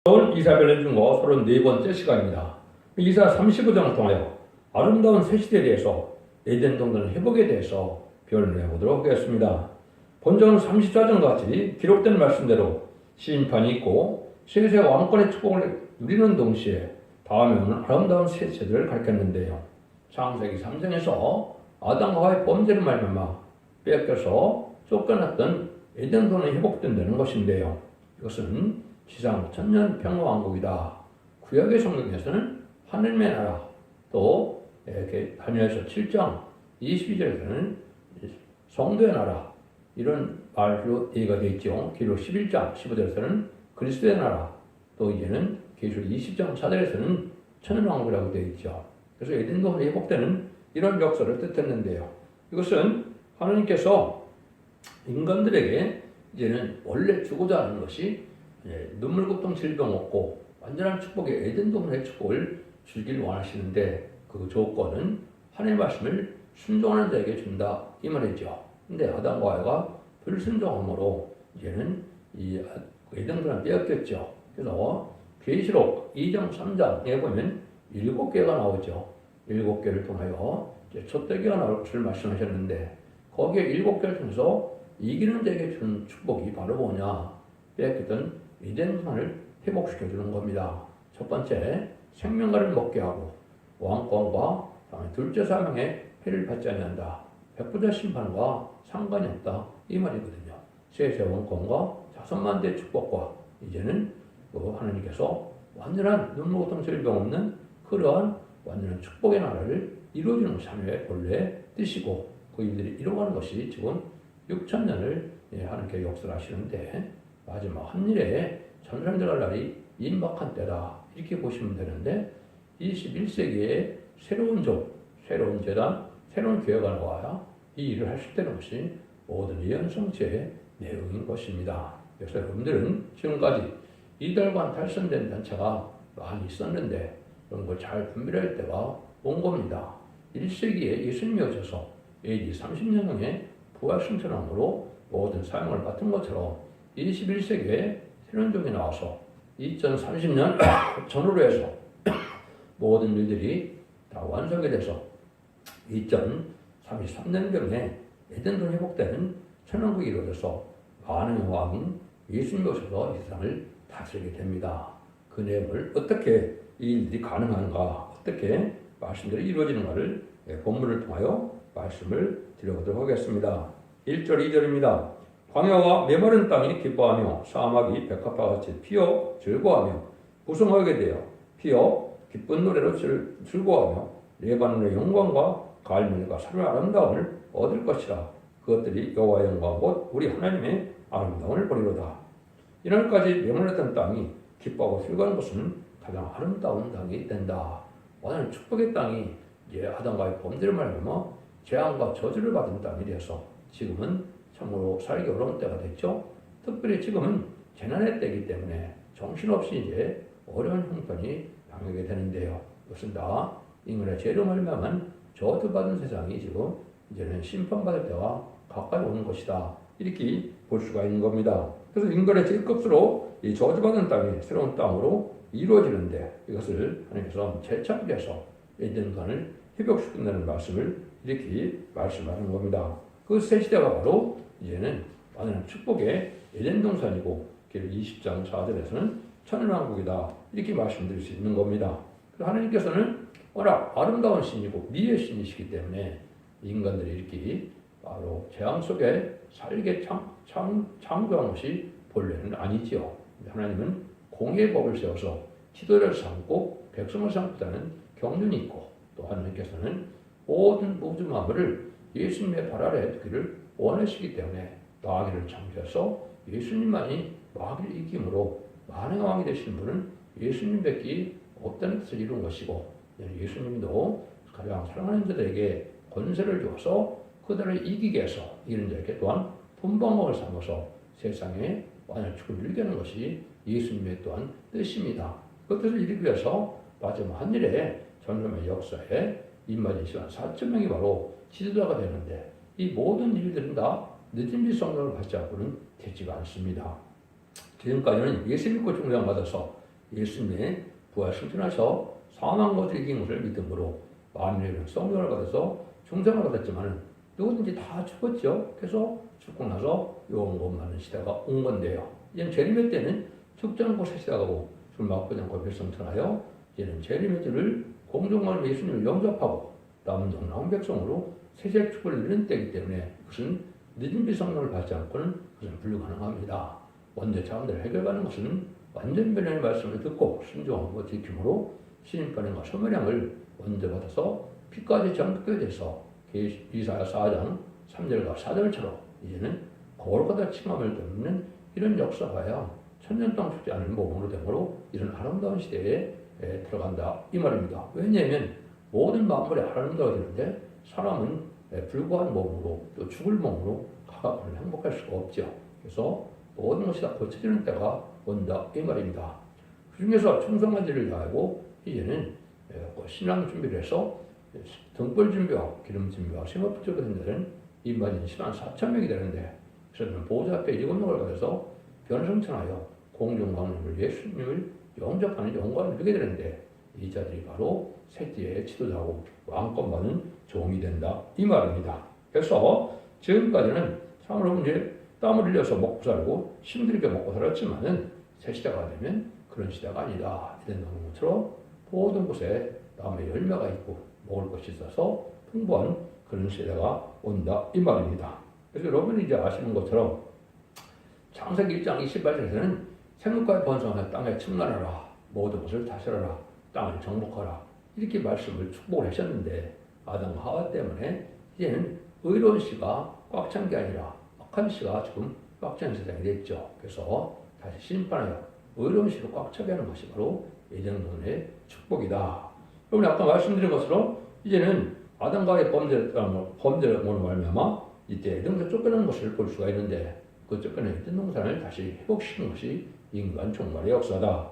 오늘 이사벨의 중고 34번째 시간입니다. 이사 35장을 통하여 아름다운 새 시대에 대해서 에덴 동산 회복에 대해서 변론해 보도록 하겠습니다. 본章 34장 같이 기록된 말씀대로 심판이 있고 세세 왕권의 축복을 누리는 동시에 다음에 오는 아름다운 새 세대를 가르쳤는데요. 창세기 3장에서 아담과 하와의 범죄를 말미암아 빼앗겨서 쫓겨났던 에덴 동산이 회복된다는 것인데요. 이것은 지상 천년 평화왕국이다. 구약의 성경에서는 하늘의 나라, 또 다니엘서 7장 22절에서는 성도의 나라, 이런 말로 얘기가 되어 있죠. 기록 11장 15절에서는 그리스도의 나라, 또 이제는 계시록 20장 4절에서는 천년왕국이라고 되어 있죠. 그래서 에덴 동산이 회복되는 이런 역사를 뜻했는데요. 이것은 하나님께서 인간들에게 이제는 원래 주고자 하는 것이 눈물, 고통, 질병 없고 완전한 축복의 에덴 동산의 축복을 주길 원하시는데 그 조건은 하나님의 말씀을 순종하는 자에게 준다 이 말이죠. 근데 아담과 하와가 불순종함으로 이제는 이 에덴 동산을 빼앗겼죠. 그래서 계시록 2장 3장에 보면 7개가 나오죠. 7개를 통하여 촛대기가 나올 것을 말씀하셨는데 거기에 7개를 통해서 이기는 자에게 준 축복이 바로 뭐냐? 빼앗겼던 에덴 동산을 회복시켜주는 겁니다. 첫 번째, 생명과를 먹게 하고 왕권과 둘째 사명에 해를 받지 아니한다. 백부자 심판과 상관이 없다. 이 말이거든요. 세세 왕권과 자손만대의 축복과 이제는 하나님께서 완전한 눈물, 고통, 질병 없는 그러한 완전한 축복의 나라를 이루어주는 참여의 본래 뜻이고 그 일들이 이루어가는 것이 지금 6천년을 하나님께 역사를 하시는데 마지막 한일에 전생 들어갈 날이 임박한 때다. 이렇게 보시면 되는데 21세기에 새로운 종, 새로운 재단, 새로운 교회가 나와야 이 일을 할 수 있다는 것이 모든 예언성취의 내용인 것입니다. 그래서 여러분들은 지금까지 이달관 달성된 단체가 많이 있었는데 이런 걸 잘 분별할 때가 온 겁니다. 1세기에 예수님이 오셔서 AD 30년경에 부활승천함으로 모든 사명을 맡은 것처럼 21세기에 새로운 종이 나와서 2030년 전후로 해서 모든 일들이 다 완성이 돼서 2033년경에 에덴 동산이 회복되는 천왕국이 이루어져서 많은 왕인 예수님이 오셔서 이 세상을 다스리게 됩니다. 그 내용을 어떻게 이 일들이 가능한가, 어떻게 말씀들이 이루어지는가를 본문을 통하여 말씀을 드려보도록 하겠습니다. 1절 2절입니다. 광야와 메마른 땅이 기뻐하며 사막이 백합과 같이 피어 즐거워하며 부성하게 되어 피어 기쁜 노래로 즐거워하며 레바논의 영광과 갈멜과 사르의 아름다움을 얻을 것이라. 그것들이 여호와의 영광 곧 우리 하나님의 아름다움을 보리로다. 이날까지 메마르던 땅이 기뻐하고 즐거워하는 것은 가장 아름다운 땅이 된다. 완전 축복의 땅이 이제 아담과의 범죄를 말하며 재앙과 저주를 받은 땅이 되어서 지금은 참으로 살기 어려운 때가 됐죠. 특별히 지금은 재난의 때이기 때문에 정신없이 이제 어려운 형편이 당하게 되는데요. 이것은 다 인간의 죄로 말미암은 저주받은 세상이 지금 이제는 심판받을 때와 가까이 오는 것이다. 이렇게 볼 수가 있는 겁니다. 그래서 인간의 죄값으로 이 저주받은 땅이 새로운 땅으로 이루어지는데 이것을 하나님께서 재창조해서 에덴 동산을 회복시킨다는 말씀을 이렇게 말씀하는 겁니다. 그 새 시대가 바로 이제는 완전한 축복의 에덴 동산이고 20장 4절에서는 천년왕국이다. 이렇게 말씀드릴 수 있는 겁니다. 하나님께서는 워낙 아름다운 신이고 미의 신이시기 때문에 인간들이 이렇게 바로 재앙 속에 살게 창조한 것이 본래는 아니지요. 하나님은 공의의 법을 세워서 지도자를 삼고 백성을 삼고자는 경륜이 있고 또 하나님께서는 모든 우주 만물을 예수님의 발 아래에 두기를 원하시기 때문에 마귀를 창조해서 예수님만이 마귀를 이김으로 만왕의 왕이 되시는 분은 예수님밖에 없다는 뜻을 이룬 것이고 예수님도 가장 사랑하는 자들에게 권세를 주어서 그들을 이기게 해서 이기는 자에게 또한 분방목을 삼아서 세상에 완전 축복을 이루게 하는 것이 예수님의 또한 뜻입니다. 그 뜻을 이루기 위해서 마지막 한일에 전염의 역사에 임마진 시간 4,000명이 바로 지도자가 되는데 이 모든 일들은 다 늦은 일성령을 받지 않고는 되지가 않습니다. 지금까지는 예수 믿고 중생받아서 예수님의 부활 승천하셔 사망 것을 이긴 것을 믿음으로 만민의 성령을 받아서 중생을 받았지만 누구든지 다 죽었죠. 그래서 죽고 나서 영원 많은 시대가 온 건데요. 이제는 재림의 때는 죽지 않고 새 시대가 오고 술 막고 않고 별성천하여 이제는 재림의 때를 공중만 예수님을 영접하고 남은 정나온 백성으로 세세 축복을 누리는 때이기 때문에 그것은 늦은 비성령을 받지 않고는 그것은 불가능합니다. 먼저 자원들을 해결하는 것은 완전 변화의 말씀을 듣고 순종하고 지킴으로 신임반응과 소멸량을 먼저 받아서 피까지 정복하게 돼서 이사야 4장 3절과 4절처럼 이제는 거룩하다 칭함을 듣는 이런 역사가야 천년 동안 죽지 않을 몸으로 되므로 이런 아름다운 시대에 들어간다 이 말입니다. 왜냐하면 모든 만물이 아름다워야 되는데 사람은 불구한 몸으로 또 죽을 몸으로 가깝고 행복할 수가 없죠. 그래서 모든 것이 다 고쳐지는 때가 온다 이 말입니다. 그 중에서 충성한지를 다하고 이제는 신앙 준비를 해서 등불 준비와 기름 준비와 생업 부족이 된다는 인반인 10만 4천 명이 되는데 그래서 보호자 앞에 7명을 받아서 변성천하여 공중광림을 예수님을 영접하는 영광을 누리게 되는데 이 자들이 바로 셋째의 지도자고 왕권받는 종이 된다 이 말입니다. 그래서 지금까지는 참으로 이제 땀을 흘려서 먹고 살고 힘들게 먹고 살았지만은 새 시대가 되면 그런 시대가 아니다. 이런 것처럼 모든 곳에 남의 열매가 있고 먹을 것이 있어서 풍부한 그런 시대가 온다 이 말입니다. 그래서 여러분이 이제 아시는 것처럼 창세기 1장 28절에서는 생육과의 번성하여 땅에 충만하라 모든 것을 다스려라 땅을 정복하라 이렇게 말씀을 축복을 하셨는데 아담과 하와 때문에 이제는 의로운 씨가 꽉 찬 게 아니라 악한 씨가 지금 꽉 찬 세상이 됐죠. 그래서 다시 심판하여 의로운 씨로 꽉 차게 하는 것이 바로 예정론의 축복이다. 여러분 아까 말씀드린 것처럼 이제는 아담과의 범죄로 말미암아 이때 에덴에서 쫓겨나는 것을 볼 수가 있는데 그 쫓겨난 에덴 동산을 다시 회복시키는 것이 인간 종말의 역사다.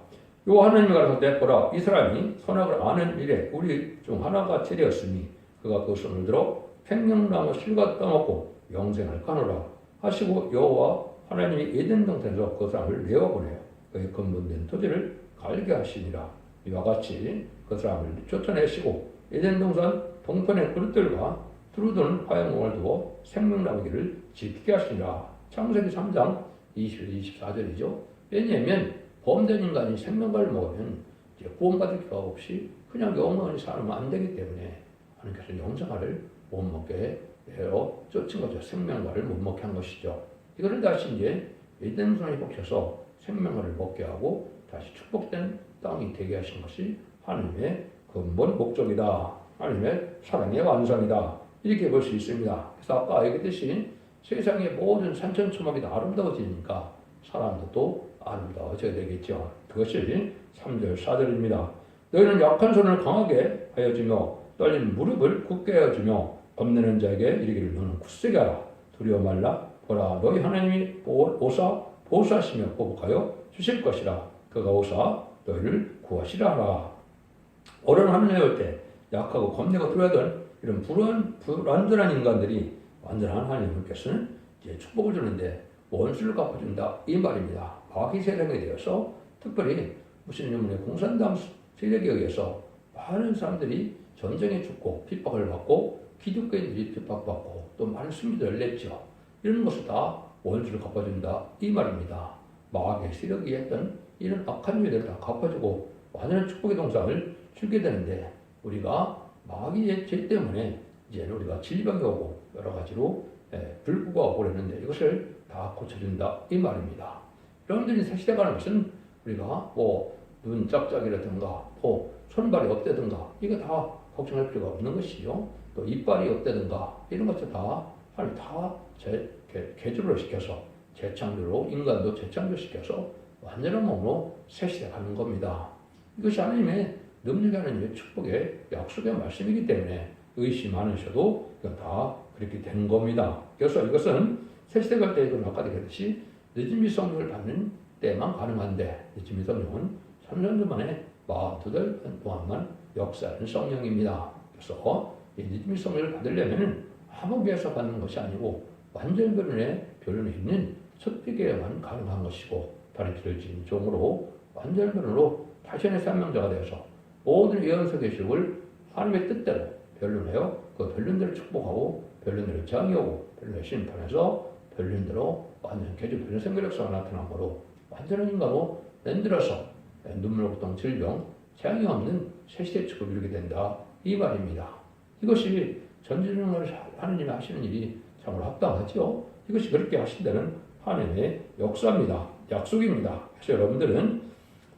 요 하나님이 가라서 내거라 이 사람이 선악을 아는 일에 우리 중 하나가 되었으니 그가 그 손을 들어 생명나무 실과 따먹고 영생을 가노라 하시고 여호와 하나님이 에덴 동산에서 그 사람을 내어보내요. 그의 근본된 토지를 갈게 하시니라. 이와 같이 그 사람을 쫓아내시고 에덴 동산 동편의 그릇들과 두루도는 화양공을 두고 생명나무기를 지키게 하시니라. 창세기 3장 24절이죠. 왜냐하면 범죄한 인간이 생명과를 먹으면 이제 구원받을 기회가 없이 그냥 영원히 살면 안 되기 때문에 하나님께서 영생화를 못 먹게 해요. 쫓은 거죠. 생명과를 못 먹게 한 것이죠. 이거를 다시 이제 에덴 동산에 복셔서 생명과를 먹게 하고 다시 축복된 땅이 되게 하신 것이 하나님의 근본 목적이다. 하나님의 사랑의 완성이다. 이렇게 볼 수 있습니다. 그래서 아까 얘기했듯이 세상의 모든 산천초막이 다 아름다워지니까 사람도 또 아름다워져야 되겠죠. 그것이 3절 4절입니다. 너희는 약한 손을 강하게 하여주며 떨린 무릎을 굳게 하여주며 겁내는 자에게 이르기를 너는 굳세게 하라. 두려워 말라. 보라 너희 하나님이 오사 보호하시며 보복하여 주실 것이라. 그가 오사 너희를 구하시라 하라. 어려운 하늘에 올 때 약하고 겁내고 두려워하던 이런 불완전한 인간들이 완전한 하나님께서는 이제 축복을 주는데 원수를 갚아준다 이 말입니다. 마귀 세력에 대해서 특별히 무슬림의 공산당 세력에 의해서 많은 사람들이 전쟁에 죽고 핍박을 받고 기독교인들이 핍박받고 또 많은 순교를 냈죠. 이런 것을 다 원수를 갚아준다 이 말입니다. 마귀의 세력이 했던 이런 악한 일들을 다 갚아주고 완전한 축복의 동상을 주게 되는데 우리가 마귀의 죄 때문에 이제 우리가 질병이 오고 여러 가지로 불구가 오고 그랬는데 이것을 다 고쳐준다 이 말입니다. 여러분들이 새 시대 가는 것은 우리가 눈 짝짝이라든가 손발이 없다든가 이거 다 걱정할 필요가 없는 것이요. 또 이빨이 없다든가 이런 것들 다 하나님 다 개조를 시켜서 재창조로 인간도 재창조시켜서 완전한 몸으로 새 시대 가는 겁니다. 이것이 하나님의 능력이 하나님의 축복의 약속의 말씀이기 때문에 의심 않으셔도 이건 다 그렇게 되는 겁니다. 그래서 이것은 새 시대 갈 때 이건 아까 얘기했듯이 늦은 미성령을 받는 때만 가능한데 늦은 미성령은 3년 만에 42달 동안만 역사하는 성령입니다. 그래서 이 늦은 미성령을 받으려면 한국에서 받는 것이 아니고 완전 변론에 있는 첫 회개에만 가능한 것이고 다른 길을 지은 종으로 완전 변론으로 자신의 생명자가 되어서 모든 예언서 계시록을 하나님의 뜻대로 변론하여 그 변론대로 축복하고 변론대로 정의하고 변론의 심판해서 변론대로 완전 개조 변론 생명력사가 나타나므로 완전한 인간으로 만들어서 눈물, 고통, 질병, 재앙이 없는 새시대 축복을 이루게 된다. 이 말입니다. 이것이 전지전능을 하느님이 하시는 일이 참으로 합당하죠. 이것이 그렇게 하신다는 하나님의 역사입니다. 약속입니다. 그래서 여러분들은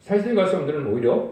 새시대 갈 사람들은 오히려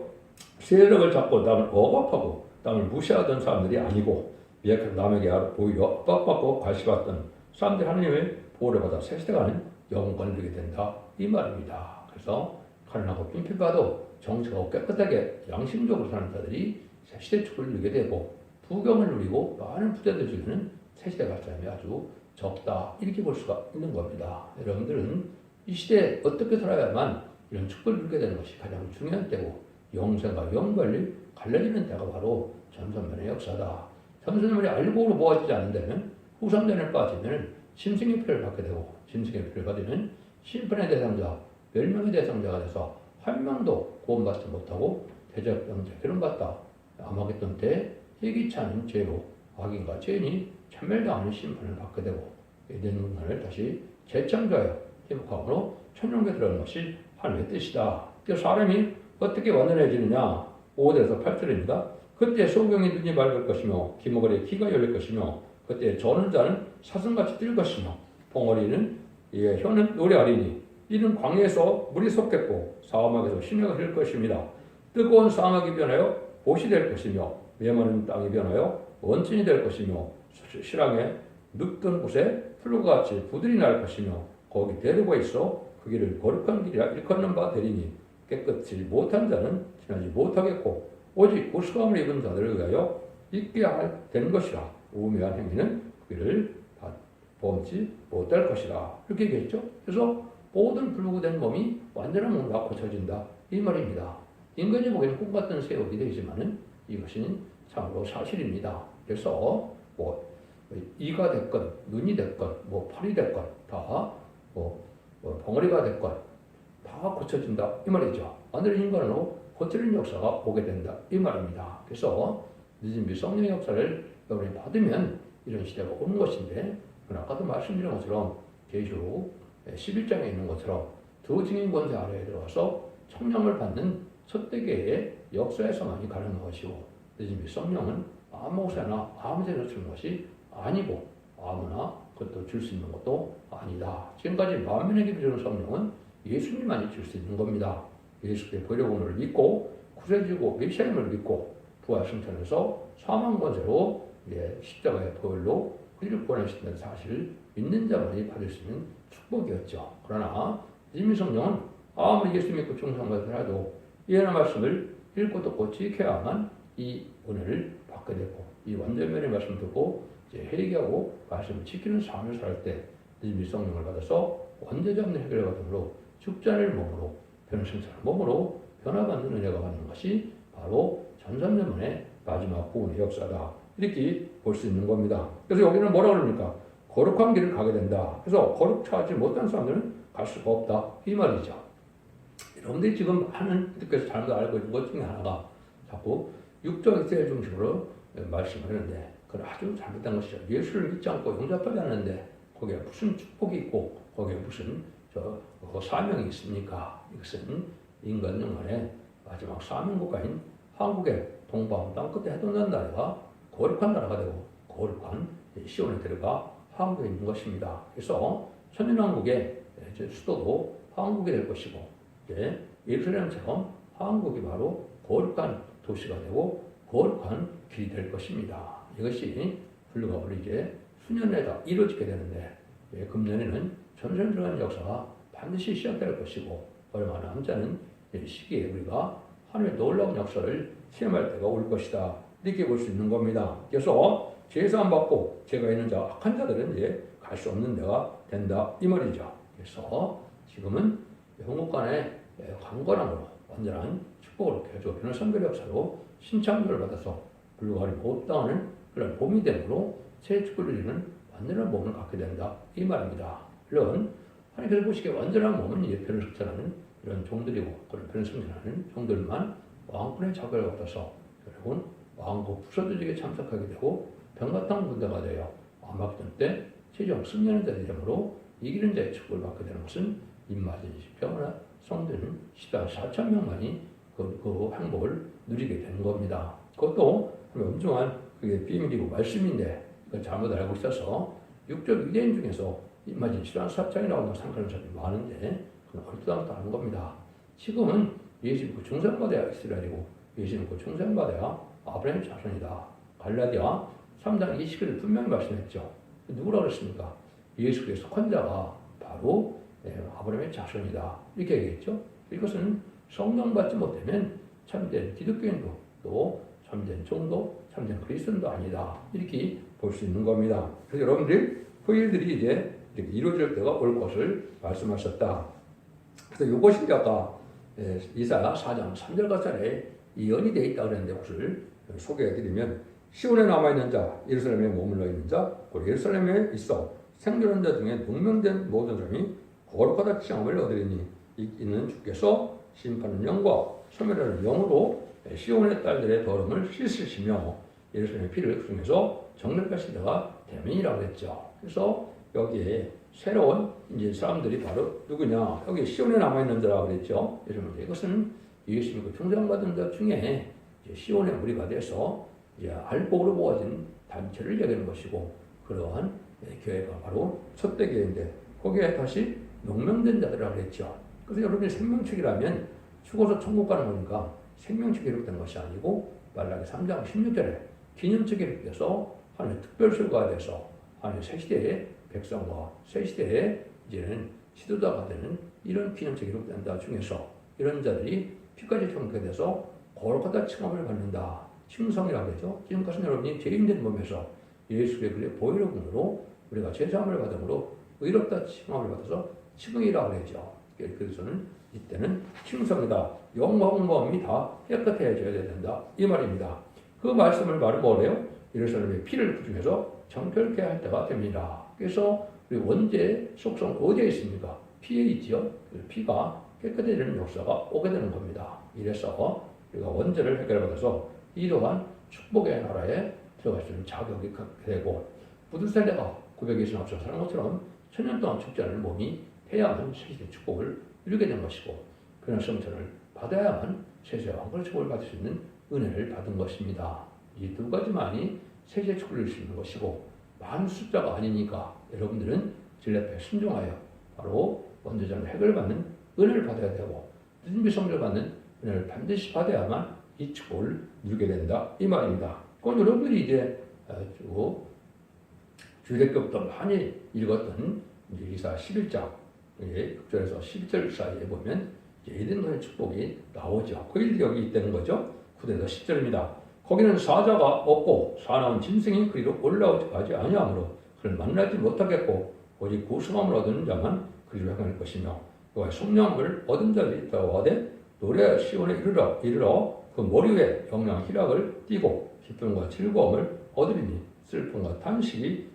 세력을 잡고 남을 억압하고 남을 무시하던 사람들이 아니고 미약한 남에게 오히려 압박받고 과시받던 사람들이 하나님의 보호를 받아 새시대 가는 영광을 누리게 된다. 이 말입니다. 그래서 가난하고 빈핍봐도 정치가 깨끗하게 양심적으로 사는 자들이 새시대 축복을 누리게 되고 부경을 누리고 많은 부자들 중에는 새시대 갈 사람이 아주 적다. 이렇게 볼 수가 있는 겁니다. 여러분들은 이 시대에 어떻게 살아야만 이런 축복을 누리게 되는 것이 가장 중요한 때고 영생과 영관리 갈라지는 때가 바로 전선면의 역사다. 전선면이 알고로 모아지지 않는 데는 후삼전에 빠지면 심승의 표를 받게 되고 심승의 표를 받으면 심판의 대상자, 멸망의 대상자가 돼서 한 명도 구원받지 못하고 대적병자 결혼받다. 아마겟돈 때 희귀치 않은 죄로 악인과 죄인이 참멸당하는 심판을 받게 되고 에덴 문화를 다시 재창조하여 회복함으로 천년에 들어가는 것이 하나님의 뜻이다. 그래서 사람이 어떻게 완전해지느냐? 5절에서 8절입니다. 그때 소경이 눈이 맑을 것이며 기머거리에 귀가 열릴 것이며 그때 저는 자는 사슴같이 뛸 것이며 봉어리는 혀는 노래하리니 이는 광야에서 물이 솟겠고 사막에서 시내가 흐를 것입니다. 뜨거운 사막이 변하여 보시 될 것이며 메마른 땅이 변하여 원천이 될 것이며 실황에 눕던 곳에 풀과 같이 부들이 날 것이며 거기 대로가 있어 그 길을 거룩한 길이라 일컫는 바 되리니 깨끗이 못한 자는 지나지 못하겠고 오직 구수함을 입은 자들을 위하여 있게 된 것이라. 우매한 행위는 그 길을 범치 못할 것이라. 이렇게 얘기했죠. 그래서 모든 불구된 몸이 완전한 몸으로 고쳐진다. 이 말입니다. 인간이 보기에는 꿈같은 세월이 되지만은 이것은 참으로 사실입니다. 그래서 이가 됐건 눈이 됐건 팔이 됐건 다 벙어리가 됐건 다 고쳐진다. 이 말이죠. 완전한 인간으로 고치는 역사가 오게 된다. 이 말입니다. 그래서 늦은 성령의 역사를 여러분이 받으면 이런 시대가 오는 것인데 아까도 말씀드린 것처럼 계시록 11장에 있는 것처럼 두 증인 권세 아래에 들어가서 청량을 받는 첫대계의 역사에서만이 가능한 것이고 늦은 성령은 아무 곳에나 아무 데나 주는 것이 아니고 아무나 그것도 줄 수 있는 것도 아니다. 지금까지 만민에게 주는 성령은 예수님만이 줄 수 있는 겁니다. 예수의 보혈공을 믿고 구세주고 메시아임을 믿고 부활 승천해서 사망 권세로 십자가의 보혈로 우리를 구원하신다는 사실을 믿는 자만이 받을 수 있는 축복이었죠. 그러나 이미 성령은 아무리 예수 믿고 충성을 하도 이해하는 말씀을 읽고 듣고 지켜야만 이 은혜를 받게 되고 이 완전면의 말씀을 듣고 이제 회개하고 말씀을 지키는 삶을 살 때 이미 성령을 받아서 원죄 없는 해결을 받음으로 죽지 않을 몸으로 변신처럼 몸으로 변화받는 은혜가 받는 것이 바로 전산전문의 마지막 구원의 역사다. 이렇게 볼 수 있는 겁니다. 그래서 여기는 뭐라 그럽니까? 거룩한 길을 가게 된다. 그래서 거룩하지 못한 사람들은 갈 수가 없다. 이 말이죠. 여러분들이 지금 하는 뜻께서 잘못 알고 있는 것 중에 하나가 자꾸 육적 이스라엘 중심으로 말씀을 하는데 그건 아주 잘못된 것이죠. 예수를 믿지 않고 용접하지 않는데 거기에 무슨 축복이 있고 거기에 무슨 사명이 있습니까? 이것은 인간 영혼의 마지막 사명국가인 한국의 동방 땅끝에 해동된 나라가 거룩한 나라가 되고 거룩한 시온에 들어가 한국에 있는 것입니다. 그래서 천년왕국의 수도도 한국이 될 것이고 예루살렘처럼 한국이 바로 거룩한 도시가 되고 거룩한 길이 될 것입니다. 이것이 불과 이제 수년 내다 이루어지게 되는데 금년에는 전선전한 역사가 반드시 시작될 것이고 얼마 남지 않은 시기에 우리가 하늘의 놀라운 역사를 체험할 때가 올 것이다. 이렇게 볼 수 있는 겁니다. 그래서 제사함 받고 죄가 있는 자, 악한 자들은 이제 갈 수 없는 데가 된다. 이 말이죠. 그래서 지금은 영국 간의 강건함으로 완전한 축복으로 개조 변화 선별 역사로 신창조를 받아서 불가리 못 당하는 그런 봄이 되므로 새 축복을 누리는 완전한 몸을 갖게 된다. 이 말입니다. 물론 하나님께서 보시기에 완전한 몸은 예표를 흑천하는 이런 종들이고 그런 변성전하는 종들만 왕권의 자격을 받아서 결국은 왕국 부서조직에 참석하게 되고 병가탕 군대가 되어 왕막전 때 최종 승리하는 자들이 되므로 이기는 자의 축복을 받게 되는 것은 임마진 병이나 성전 시당 4,000명만이 그 행복을 누리게 되는 겁니다. 그것도 엄중한 그게 비밀이고 말씀인데 그걸 잘못 알고 있어서 육적 유대인 중에서 임마진 실한 사장이라고 생각하는 사람이 많은데 그건 얼토당토하는 겁니다. 지금은 예수 믿고 중생받아야 이스라엘이고 예수 믿고 중생받아야 아브라함 자손이다. 갈라디아 3장 20절에 분명히 말씀했죠. 누구라 그랬습니까? 예수 그리스도에 속한 자가 바로 아브라함의 자손이다. 이렇게 얘기했죠. 이것은 성령 받지 못하면 참된 기독교인도 또 참된 종도 참된 그리스도인도 아니다. 이렇게 볼 수 있는 겁니다. 그래서 여러분들이 후일들이 이제 이렇게 이루어질 때가 올 것을 말씀하셨다. 그래서 이것이 이제 아까 이사야 4장 3절 가설에 이언이 되어 있다 그랬는데 그것을 소개해드리면 시온에 남아있는 자, 예루살렘에 머물러 있는 자, 곧 예루살렘에 있어 생존한 자 중에 농명된 모든 사람이 거룩하다 칭함을 얻으리니 있는 주께서 심판하는 영과 소멸하는 영으로 시온의 딸들의 더러움을 씻으시며 예루살렘의 피를 통해서 정결하신 자가 되면이라고 했죠. 그래서 여기에 새로운 이제 사람들이 바로 누구냐? 여기 시온에 남아있는 자라고 그랬죠. 여러분, 이것은 예수 믿고 중생받은 자 중에 시온의 무리가 돼서 이제 알복으로 모아진 단체를 얘기하는 것이고 그러한 교회가 바로 첫대 교회인데 거기에 다시 농명된 자들이라고 그랬죠. 그래서 여러분이 생명책이라면 죽어서 천국 가는 거니까 생명책이 기록된 것이 아니고 말라기 3장 16절에 기념책이 기록돼서 하나님의 특별술가가 돼서 하나님의 새 시대의 백성과 새 시대의 이제는 지도자가 되는 이런 기념책이 기록된다 중에서 이런 자들이 피까지 청구해 돼서 거룩하다 칭함을 받는다. 칭성이라고 하죠. 지금까지 여러분이 죄인된 몸에서 예수의 그의 보혈의 우리가 제사함을 받음으로 의롭다 칭함을 받아서 칭의라고 하죠. 그래서는 이때는 칭성이다. 영광과 마음이 다 깨끗해져야 된다. 이 말입니다. 그 말씀을 말은 뭐래요? 예루살렘의 피를 부중해서 정결케 할 때가 됩니다. 그래서 우리 원죄의 속성 어디에 있습니까? 피에 있지요. 피가 깨끗해지는 역사가 오게 되는 겁니다. 이래서 우리가 원죄를 해결받아서 이러한 축복의 나라에 들어갈 수 있는 자격이 되고 부두살레가 920년 앞서 사는 것처럼 천년 동안 축제 않은 몸이 해야만 세세의 축복을 이루게 된 것이고 그런 성천을 받아야만 세세의 왕권의 축복을 받을 수 있는 은혜를 받은 것입니다. 이 두 가지만이 세세의 축복을 이룰 수 있는 것이고 많은 숫자가 아니니까 여러분들은 진례법에 순종하여 바로 원죄자는 해결받는 은혜를 받아야 되고 늦은 성결을 받는 은혜를 반드시 받아야만 이 축복을 누리게 된다. 이 말입니다. 그건 여러분들이 이제 주일학교부터 많이 읽었던 이사 11장 극절에서 11절 사이에 보면 에덴의 축복이 나오죠. 그 일이 여기 있다는 거죠. 9절에서 10절입니다. 거기는 사자가 없고 사나운 짐승이 그리로 올라오지 아니하므로 그를 만나지 못하겠고 오직 구성함을 얻는 자만 그리로 행할 것이며 그와 성령을 얻은 자들이 있다고 하되 노래 시온에 이르러 그 머리 위에 영양 희락을 띠고 기쁨과 즐거움을 얻으리니 슬픔과 탄식이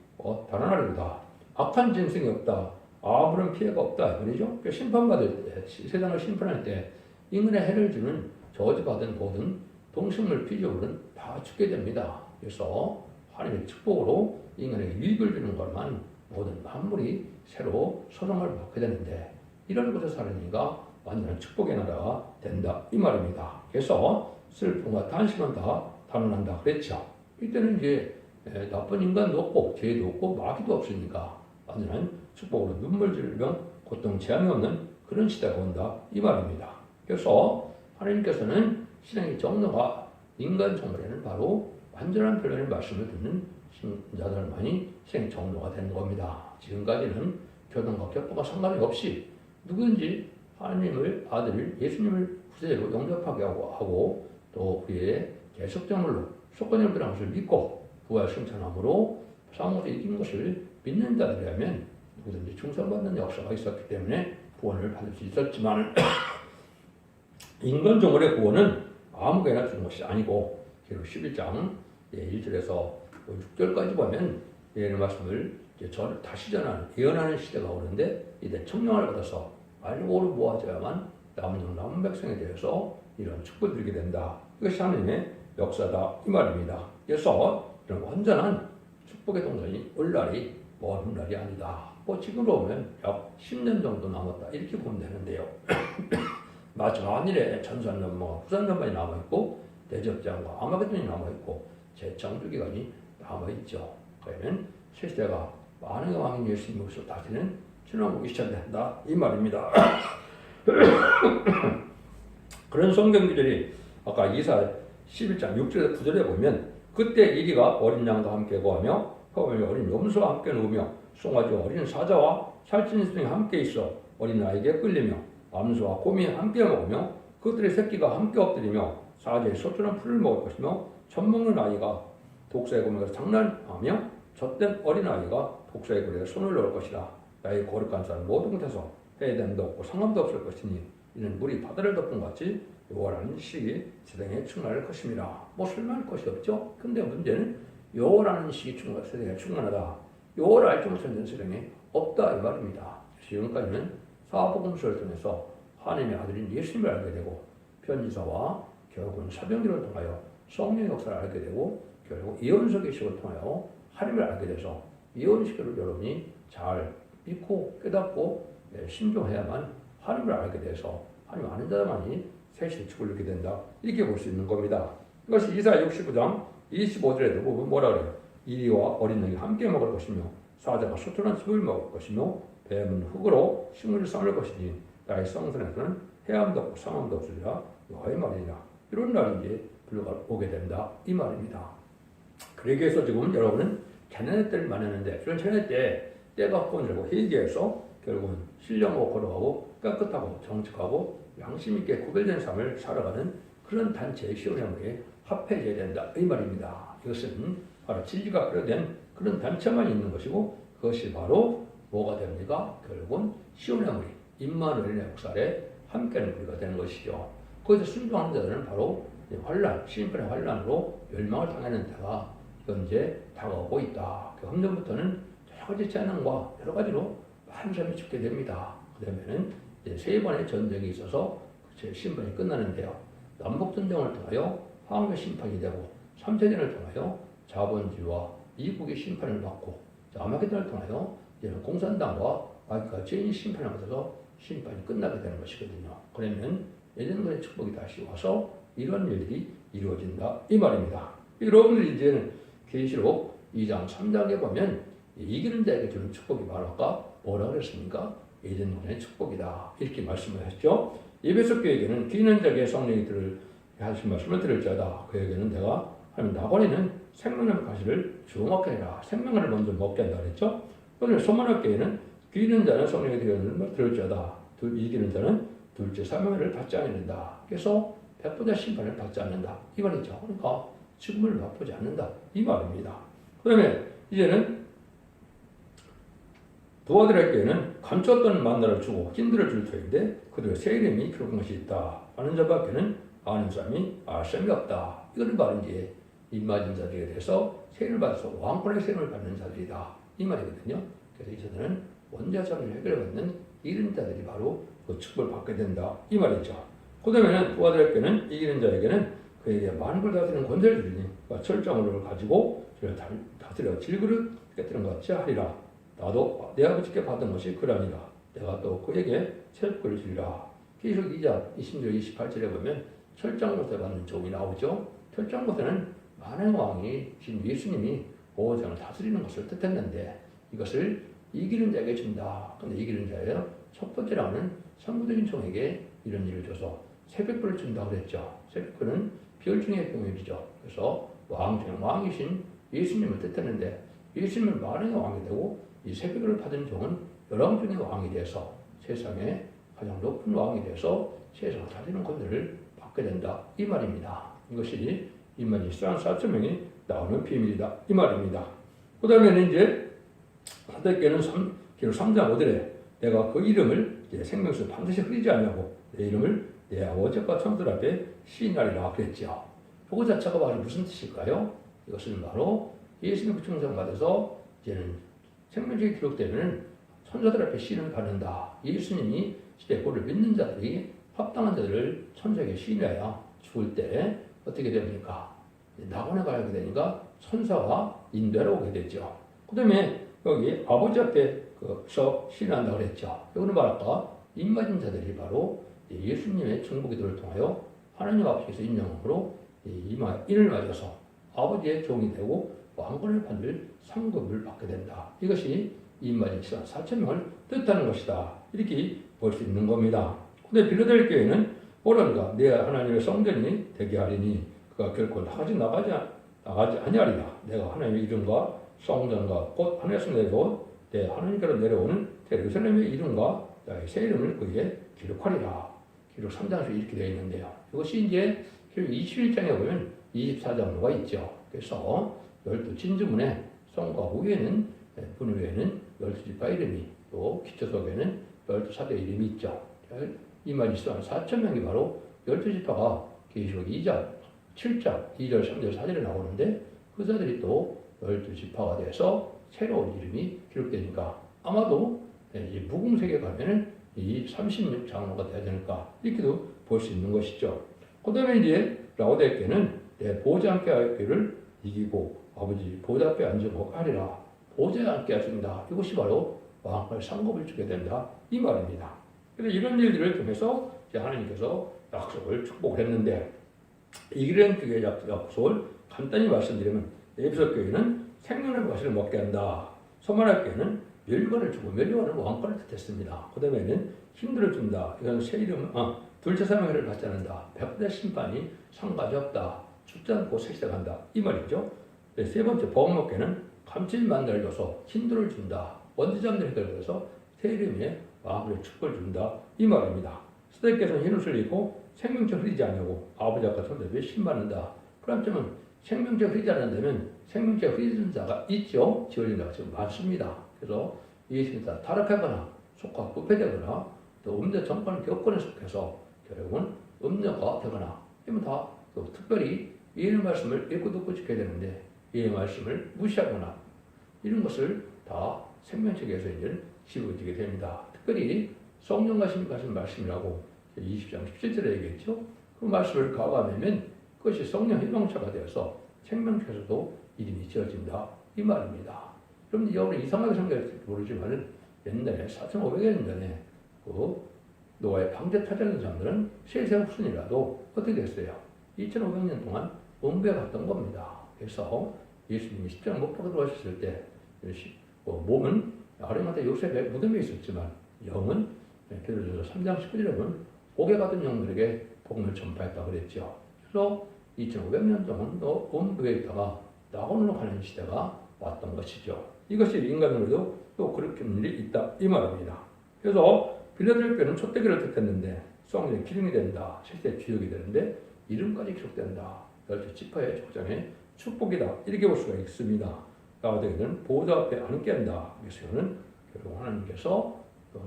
달아나리로다. 악한 짐승이 없다. 아무런 피해가 없다. 그러죠? 심판받을 때, 세상을 심판할 때 인간의 해를 주는 저주받은 모든 동식물 피조물은 다 죽게 됩니다. 그래서 하나님의 축복으로 인간에게 유익을 주는 것만 모든 만물이 새로 소정을 받게 되는데 이런 곳에 사는 이가 완전한 축복의 나라가 된다. 이 말입니다. 그래서 슬픔과 탄식은 다 단원한다. 그랬죠. 이때는 이제 나쁜 인간도 없고 죄도 없고 마귀도 없으니까 완전한 축복으로 눈물 질병, 고통, 재앙이 없는 그런 시대가 온다. 이 말입니다. 그래서 하나님께서는 신앙의 정도가 인간 정말에는 바로 완전한 변론의 말씀을 듣는 신자들만이 신앙의 정도가 되는 겁니다. 지금까지는 교단과 격보가 상관이 없이 누구든지 하나님을 아들 예수님을 구세주로 영접하게 하고 또 그의 계속적으로 속건을 들어간 것을 믿고 부활 승천함으로 사망에서 이긴 것을 믿는 자들이라면 누구든지 충성받는 역사가 있었기 때문에 구원을 받을 수 있었지만 인간 정월의 구원은 아무개나 주는 것이 아니고 결국 11장 1절에서 6절까지 보면 예언의 말씀을 다시 예언하는 시대가 오는데 이때 청량을 받아서 알고로 모아져야만 남은 백성에 대해서 이런 축복을 드리게 된다. 이것이 하나님의 역사다 이 말입니다. 그래서 이런 완전한 축복의 동산이 올 날이 먼 훗날이 아니다. 뭐 지금으로 보면 약 10년 정도 남았다 이렇게 보면 되는데요. 마지막 안일에 전산전망, 후산전망이 남아있고 대접장과 아마겟돈이 남아있고 재창조기간이 남아있죠. 그러면 실제가 많은 왕인 예수님으로서 다시는 신왕국이 시작된다 이 말입니다. 그런 성경 구절이 아까 이사 11장 6절에 9절에 보면 그때 이리가 어린 양과 함께 거하며 허범이 어린 염소와 함께 누우며 송아지와 어린 사자와 살찐 수령이 함께 있어 어린 아이에게 끌리며 암소와 곰이 함께 먹으며 그들의 새끼가 함께 엎드리며 사자의 소출한 풀을 먹을 것이며 젖먹는 아이가 독사의 고명에서 장난하며 젖된 어린 아이가 독사의 고리에 손을 넣을 것이라. 나의 거룩한 산 모든 곳에서 해됨도 없고 상함도 없을 것이니 이는 물이 바다를 덮은 같이 여호와라는 식이 세상에 충만할 것입니다. 뭐 설명할 것이 없죠. 근데 문제는 여호와라는 식이 세상에 충만하다. 여호와를 알지 못하는 세상에 없다 이 말입니다. 지금까지는 사복음서를 통해서 하나님의 아들인 예수님을 알게 되고 편지서와 결국은 사병기를 통하여 성령의 역사를 알게 되고 결국 이언서 계시를 통하여 하나님을 알게 돼서 이언식을 여러분이 잘 믿고 깨닫고 신종해야만 하나님을 알게 돼서 하나님 아는 자만이 새시대 축을 누리게 된다. 이렇게 볼 수 있는 겁니다. 이것이 이사야 69장 25절에도 보면 뭐라 그래요? 이리와 어린 양이 함께 먹을 것이며 사자가 소출한 숲을 먹을 것이며 뱀은 흙으로 식물을 삼을 것이니 나의 성전에서는 해함도 없고 상함도 없으리라 여호와의 말이니라. 이런 날이 이제 불러오게 된다 이 말입니다. 그러기 위해서 지금 여러분은 가난의 때를 만났는데 그런 가난의 때가 끊어지고 회개해서 결국은 신령하고 거룩하고 깨끗하고 정직하고 양심 있게 구별된 삶을 살아가는 그런 단체의 시온회무에 합해져야 된다 이 말입니다. 이것은 바로 진리가 끌어낸 그런 단체만 있는 것이고 그것이 바로 뭐가 됩니까? 결국은 시온회무리 임마누엘의 역사에 함께하는 우리가 되는 것이죠. 거기서 순종하는 자들은 바로 환란, 시인권의 환란으로 멸망을 당하는 때가 현재 다가오고 있다. 그 험전부터는 여러 가지 재난과 여러 가지로 많은 사람이 죽게 됩니다. 그다음에는 세 번의 전쟁이 있어서 제 심판이 끝나는데요. 남북전쟁을 통하여 황제 심판이 되고 3차전을 통하여 자본주의와 미국의 심판을 받고 아마겟돈을 통하여 공산당과 마귀가 죄인이 심판을 받아서 심판이 끝나게 되는 것이거든요. 그러면 예전의 축복이 다시 와서 이런 일들이 이루어진다 이 말입니다. 여러분들이 이제는 계시록 2장 3장에 보면 이기는 자에게 주는 축복이 바로 아까 뭐라 그랬습니까? 예전의 축복이다 이렇게 말씀을 하셨죠. 에베소 교회에게는 기는 자에게 성령이 하신 말씀을 들을지어다. 그에게는 내가 하나님 나권에는 생명나무 가시를 주먹게 해라. 생명을 먼저 먹게 한다 그랬죠. 오늘 소만학 교회는 기는 자는 성령이 되는 말 들을지어다. 이기는 자는 둘째 사명을 받지 않는다. 그래서 백보자 심판을 받지 않는다 이 말이죠. 그러니까 죽음을 맛보지 않는다 이 말입니다. 그 다음에 이제는 도와드릴게는 감췄던 만나를 주고 힘들을 줄 터인데 그들의 새 이름이 기록한 것이 있다. 아는 자밖에는 아는 사람이 알 사람이 없다. 이거는 바로 이제 입맞은 자들에 대해서 세를 받아서 왕권의 세를 받는 자들이다 이 말이거든요. 그래서 이 자들은 원자적인 해결받는 이런 자들이 바로 그 축복을 받게 된다 이 말이죠. 그 다음에는 도와드릴게는 이기는 자에게는 그에게 만국을 다스리는 권세를 주리니 철장을 가지고 저를 다스려 질그릇 깨뜨린 것 같이 하리라. 나도 내 아버지께 받은 것이 그러니라. 내가 또 그에게 체육권을 주리라. 계시록 2장 20절 28절에 보면 철장못에 받는 종이 나오죠. 철장못에는 많은 왕이 신 예수님이 오장을 다스리는 것을 뜻했는데 이것을 이기는 자에게 준다. 근데 이기는 자예요. 첫 번째로는 선구적인 종에게 이런 일을 줘서 새벽불을 준다고 그랬죠. 새벽불은 별중의 병역이죠. 그래서 왕이신 예수님을 뜻했는데 예수님은 만왕의 왕이 되고 이 새벽을 받은 종은 열왕 중의 왕이 돼서 세상에 가장 높은 왕이 돼서 세상을 다스리는 권세를 받게 된다 이 말입니다. 이것이 인만 이스라엘 4,000명이 나오는 비밀이다 이 말입니다. 그 다음에는 이제 사도행전 3장 5절에 내가 그 이름을 생명수 반드시 흐리지 않냐고 내 이름을 내 아버지과 천들 앞에 시인하리라 그랬죠. 그거 자체가 바로 무슨 뜻일까요? 이것은 바로 예수님 부충성 받아서 이제는 생명책이 기록되면 천사들 앞에 시인을 받는다. 예수님이 시대 꼴을 믿는 자들이 합당한 자들을 천사에게 시인하여 죽을 때 어떻게 됩니까? 낙원에 가게 되니까 천사와 인도하러 오게 되죠. 그 다음에 여기 아버지 앞에서 시인한다고 그랬죠. 이거는 말할까? 입맞은 자들이 바로 예수님의 중보 기도를 통하여 하나님 앞에서 인정함으로 인을 맞아서 아버지의 종이 되고 왕권을 받을 상급을 받게 된다. 이것이 입맞은 시간 4,000명을 뜻하는 것이다. 이렇게 볼 수 있는 겁니다. 근데 빌라델피아에는 뭐란가? 내 하나님의 성전이 되게 하리니 그가 결코 나가지 아니하리라. 내가 하나님의 이름과 성전과 곧 하늘에서 내려온 내 하나님께로 내려오는 예루살렘의 이름과 나의 새 이름을 그에게 기록하리라. 기록 3장에서 이렇게 되어 있는데요. 이것이 이제 21장에 보면 24장로가 있죠. 그래서 12진주문에 성과 후에는 분 후에는 12지파 이름이 또 기초석에는 12사대 이름이 있죠. 이 말이 있어 4,000명이 바로 12지파가 계시록 2장, 7장, 2절, 3절, 4절에 나오는데 그 자들이 또 12지파가 돼서 새로운 이름이 기록되니까 아마도 이 무궁세계 가면은 이 36장로가 되어야 되니까 이렇게도 볼 수 있는 것이죠. 그 다음에 이제 라오디게아는 내 보좌 함께 할 길을 이기고 아버지 보좌 앞에 앉으고 하리라. 보좌에 앉게 하신다. 이것이 바로 왕권의 상급을 주게 된다. 이 말입니다. 그래서 이런 일들을 통해서 하나님께서 약속을 축복을 했는데 이런 그의 약속을 간단히 말씀드리면 에베소 교회는 생명의 과실을 먹게 한다. 소만할 교회는 멸관을 주고 멸관은 왕권을 뜻했습니다. 그 다음에는 힘들을 준다. 이건 새 이름, 둘째 사명회를 받지 않는다. 백대 심판이 상가지 없다. 죽지 않고 세시간다. 이 말이죠. 세 번째 보험업계는 감칠만 날려서 힘들을 준다. 원지자들 해결해서 새 이름에 왕의 축복을 준다. 이 말입니다. 스데께서는 흰 옷을 입고 생명체 흐리지 않냐고 아버지 아까 손대에 신받는다. 그럼 점은 생명체 흐리지 않는다면 생명체 흐리는 자가 있죠. 지어진 자가 지금 많습니다. 그래서 예수님 다 타락하거나 속과 부패되거나 또 음녀 정권 교권에 속해서 결국은 음녀가 되거나 이러면 다 특별히 예의 말씀을 읽고 듣고 지켜야 되는데 예의 말씀을 무시하거나 이런 것을 다 생명체계에서 이제 지워지게 됩니다. 특별히 성령과 신가신 말씀이라고 20장 17절에 얘기했죠. 그 말씀을 가감하면 그것이 성령 희망차가 되어서 생명체에서도 이름이 지어진다. 이 말입니다. 여러분 여러분 이상하게 생각할지 모르지만 옛날에 4,500년 전에 그 노아의 방제 타자는 사람들은 세세 후순이라도 어떻게 됐어요? 2,500년 동안 음부에 갔던 겁니다. 그래서 예수님이 십자가 못 박아 들어가셨을 때 몸은 아름다운 요셉의 무덤에 있었지만 영은 베드로전서 3장 19절에 보면 옥에 가던 영들에게 복음을 전파했다고 그랬죠. 그래서 2,500년 동안 또 음부에 있다가 낙원으로 가는 시대가 왔던 것이죠. 이것이 인간으로도 또 그렇게 일이 있다 이 말입니다. 그래서 빌라델피아는 촛대기를 뜻했는데 성령의 기름이 된다. 실제 주역이 되는데 이름까지 기록된다. 12지파의 족장의 축복이다. 이렇게 볼 수가 있습니다. 라오디게아는 보좌 앞에 앉게 한다. 그래서는 결국 하나님께서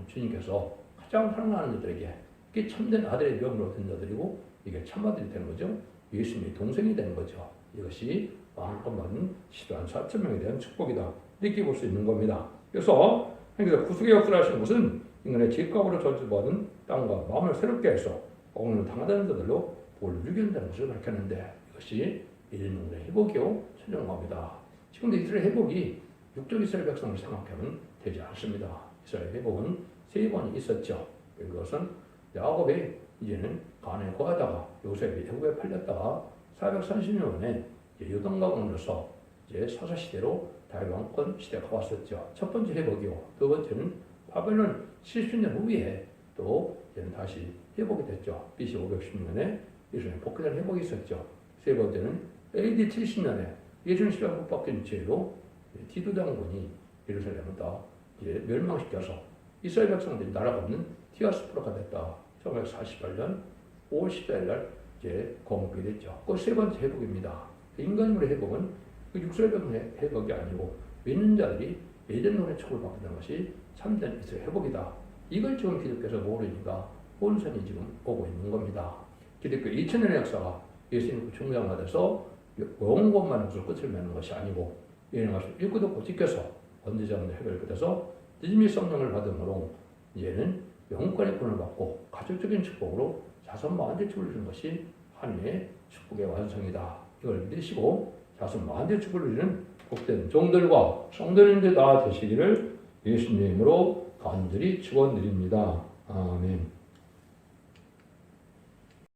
주님께서 가장 사랑하는 자들에게 이게 참된 아들의 명으로 된 자들이고 이게 참아들이 되는 거죠. 예수님의 동생이 되는 거죠. 이것이 왕권 받은 시도한 4,000명에 대한 축복이다. 이렇게 볼 수 있는 겁니다. 그래서 하나님께서 구속의 역사를 하시는 것은 인간의 죄값으로 저주받은 땅과 마음을 새롭게 해서 오늘 당하다는 자들로 복을 누리게 한다는 것을 밝혔는데 이것이 이스라엘의 회복이요 천정합니다. 지금도 이스라엘 회복이 육적 이스라엘 백성을 생각하면 되지 않습니다. 이스라엘 회복은 3번이 있었죠. 그것은 야곱이 이제는 가나안에 거하다가 요셉이 애굽에 팔렸다가 430년에 요동강으로서 이제 사사시대로 다윗 왕권 시대가 왔었죠. 첫 번째 회복이요. 두 번째는 바벨론 70년 후에 또 이제는 다시 회복이 됐죠. BC 510년에 예루살렘 복귀된 회복이 있었죠. 세 번째는 AD 70년에 예수님 십자가 못 박힌 죄로 디도 장군이 예루살렘을 다 이제 멸망시켜서 이스라엘 백성들이 나라가 없는 디아스포라가 됐다. 1948년 5월 14일 날 이제 건국이 됐죠. 그 세 번째 회복입니다. 인간물의 회복은 그 육설병의 회복이 아니고 믿는 자들이 예전론의 촉을 받는 것이 참된 이스라엘 회복이다. 이걸 지금 기독교에서 모르니까 혼선이 지금 오고 있는 겁니다. 기독교 2000년의 역사가 예수님 중장받아서 영원만 것을 끝을 맺는 것이 아니고 이런 것을 읽고 듣고 지켜서 언제자면 해결을 끝해서 믿음의 성령을 받음으로 이제는 영권의 권을 받고 가족적인 축복으로 자손 만대 축복을 주는 것이 하나님의 축복의 완성이다. 이걸 믿으시고 자손 만대 축복을 주는 복된 종들과 성도님들 다 되시기를 예수님으로 간절히 축원드립니다. 아멘.